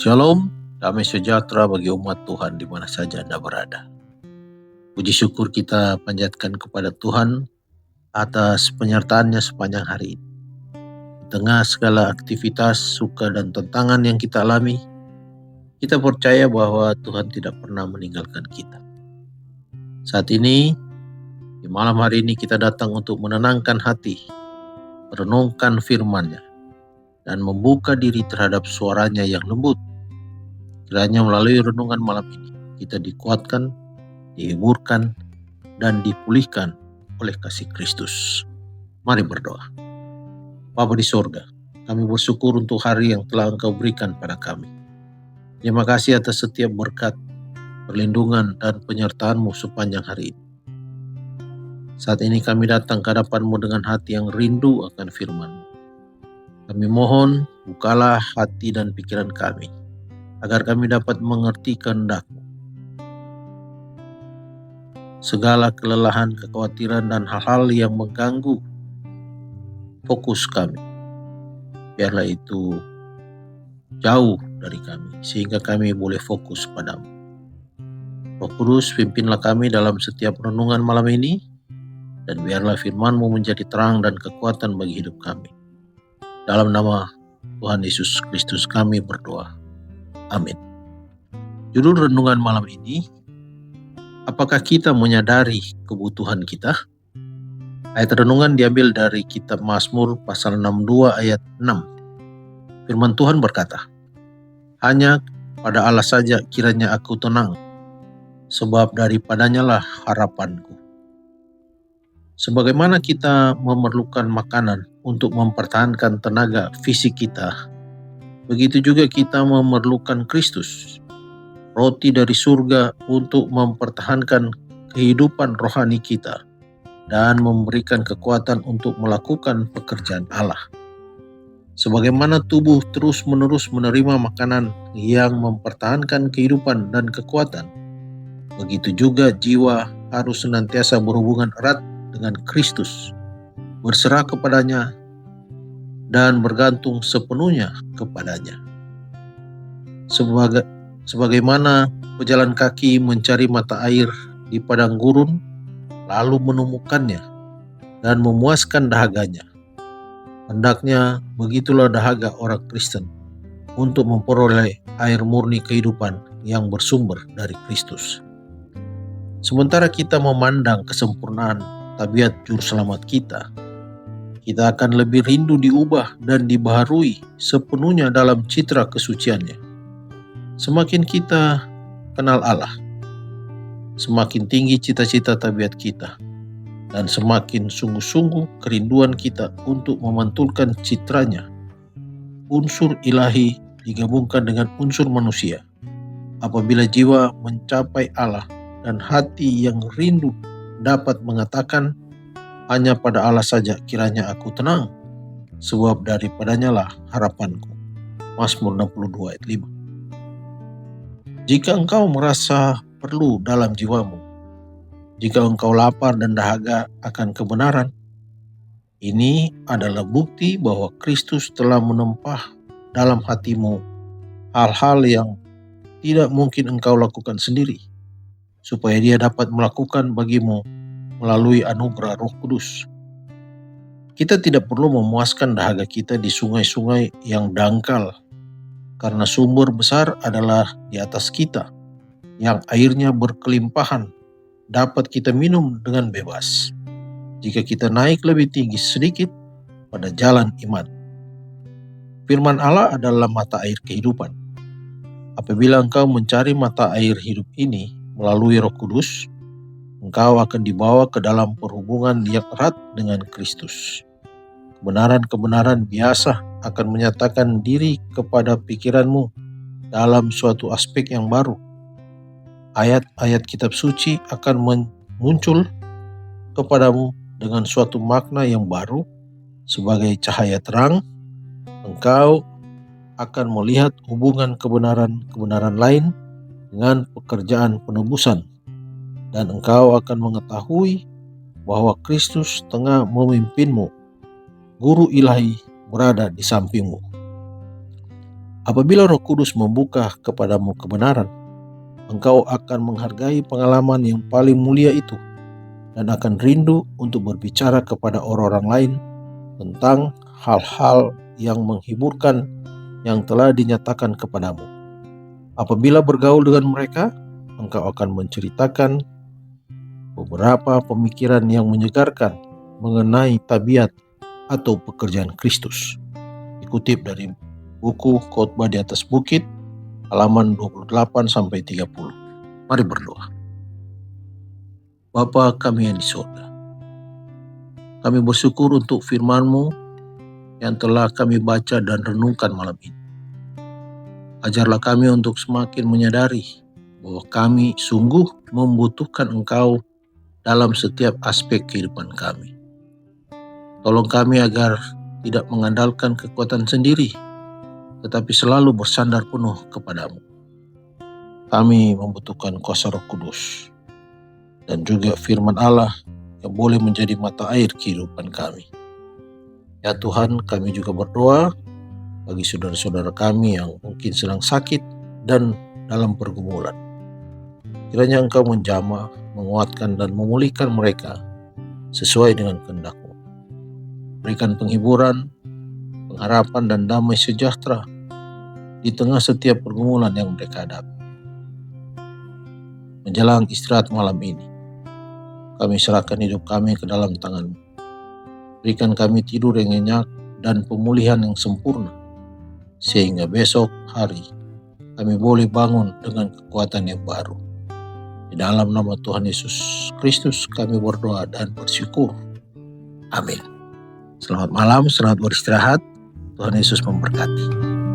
Shalom, damai sejahtera bagi umat Tuhan di mana saja Anda berada. Puji syukur kita panjatkan kepada Tuhan atas penyertaannya sepanjang hari ini. Di tengah segala aktivitas, suka dan tantangan yang kita alami, kita percaya bahwa Tuhan tidak pernah meninggalkan kita. Saat ini, di malam hari ini kita datang untuk menenangkan hati, merenungkan firman-Nya, dan membuka diri terhadap suaranya yang lembut. Kiranya melalui renungan malam ini, kita dikuatkan, dihiburkan, dan dipulihkan oleh kasih Kristus. Mari berdoa. Bapa di sorga, kami bersyukur untuk hari yang telah Engkau berikan pada kami. Terima kasih atas setiap berkat, perlindungan, dan penyertaan-Mu sepanjang hari ini. Saat ini kami datang ke hadapan-Mu dengan hati yang rindu akan firman-Mu. Kami mohon, bukalah hati dan pikiran kami, agar kami dapat mengerti kehendak-Mu. Segala kelelahan, kekhawatiran, dan hal-hal yang mengganggu fokus kami, biarlah itu jauh dari kami, sehingga kami boleh fokus padamu. Roh Kudus, pimpinlah kami dalam setiap renungan malam ini, dan biarlah firman-Mu menjadi terang dan kekuatan bagi hidup kami. Dalam nama Tuhan Yesus Kristus kami berdoa. Amin. Judul renungan malam ini, apakah kita menyadari kebutuhan kita? Ayat renungan diambil dari kitab Mazmur pasal 62 ayat 6. Firman Tuhan berkata, "Hanya pada Allah saja kiranya aku tenang, sebab daripadanya lah harapanku." Sebagaimana kita memerlukan makanan untuk mempertahankan tenaga fisik kita, begitu juga kita memerlukan Kristus, roti dari surga, untuk mempertahankan kehidupan rohani kita dan memberikan kekuatan untuk melakukan pekerjaan Allah. Sebagaimana tubuh terus-menerus menerima makanan yang mempertahankan kehidupan dan kekuatan, begitu juga jiwa harus senantiasa berhubungan erat dengan Kristus, berserah kepadanya dan bergantung sepenuhnya kepadanya. Sebagaimana pejalan kaki mencari mata air di padang gurun, lalu menemukannya dan memuaskan dahaganya, hendaknya begitulah dahaga orang Kristen untuk memperoleh air murni kehidupan yang bersumber dari Kristus. Sementara kita memandang kesempurnaan tabiat juru selamat kita akan lebih rindu diubah dan dibaharui sepenuhnya dalam citra kesuciannya. Semakin kita kenal Allah, semakin tinggi cita-cita tabiat kita, dan semakin sungguh-sungguh kerinduan kita untuk memantulkan citranya. Unsur ilahi digabungkan dengan unsur manusia. Apabila jiwa mencapai Allah dan hati yang rindu dapat mengatakan, "Hanya pada Allah saja kiranya aku tenang, sebab daripadanya lah harapanku." Mazmur 62 ayat 5. Jika engkau merasa perlu dalam jiwamu, jika engkau lapar dan dahaga akan kebenaran, ini adalah bukti bahwa Kristus telah menempah dalam hatimu hal-hal yang tidak mungkin engkau lakukan sendiri, supaya Dia dapat melakukan bagimu melalui anugerah Roh Kudus. Kita tidak perlu memuaskan dahaga kita di sungai-sungai yang dangkal, karena sumber besar adalah di atas kita, yang airnya berkelimpahan, dapat kita minum dengan bebas jika kita naik lebih tinggi sedikit pada jalan iman. Firman Allah adalah mata air kehidupan. Apabila engkau mencari mata air hidup ini melalui Roh Kudus, engkau akan dibawa ke dalam perhubungan yang erat dengan Kristus. Kebenaran-kebenaran biasa akan menyatakan diri kepada pikiranmu dalam suatu aspek yang baru. Ayat-ayat kitab suci akan muncul kepadamu dengan suatu makna yang baru. Sebagai cahaya terang, engkau akan melihat hubungan kebenaran-kebenaran lain dengan pekerjaan penebusan, dan engkau akan mengetahui bahwa Kristus tengah memimpinmu. Guru ilahi berada di sampingmu. Apabila Roh Kudus membuka kepadamu kebenaran, engkau akan menghargai pengalaman yang paling mulia itu dan akan rindu untuk berbicara kepada orang-orang lain tentang hal-hal yang menghiburkan yang telah dinyatakan kepadamu. Apabila bergaul dengan mereka, engkau akan menceritakan beberapa pemikiran yang menyegarkan mengenai tabiat atau pekerjaan Kristus. Dikutip dari buku Khotbah di atas Bukit, halaman 28-30. Mari berdoa. Bapa kami yang di surga, kami bersyukur untuk firman-Mu yang telah kami baca dan renungkan malam ini. Ajarlah kami untuk semakin menyadari bahwa kami sungguh membutuhkan Engkau dalam setiap aspek kehidupan kami. Tolong kami agar tidak mengandalkan kekuatan sendiri, tetapi selalu bersandar penuh kepadamu. Kami membutuhkan kuasa Roh Kudus dan juga firman Allah yang boleh menjadi mata air kehidupan kami. Ya Tuhan, kami juga berdoa bagi saudara-saudara kami yang mungkin sedang sakit dan dalam pergumulan. Kiranya Engkau menjamah, menguatkan dan memulihkan mereka sesuai dengan kehendak-Mu. Berikan penghiburan, pengharapan dan damai sejahtera di tengah setiap pergumulan yang mereka hadapi. Menjelang istirahat malam ini, kami serahkan hidup kami ke dalam tangan-Mu. Berikan kami tidur yang nyenyak dan pemulihan yang sempurna, sehingga besok hari kami boleh bangun dengan kekuatan yang baru. Di dalam nama Tuhan Yesus Kristus kami berdoa dan bersyukur. Amin. Selamat malam, selamat beristirahat. Tuhan Yesus memberkati.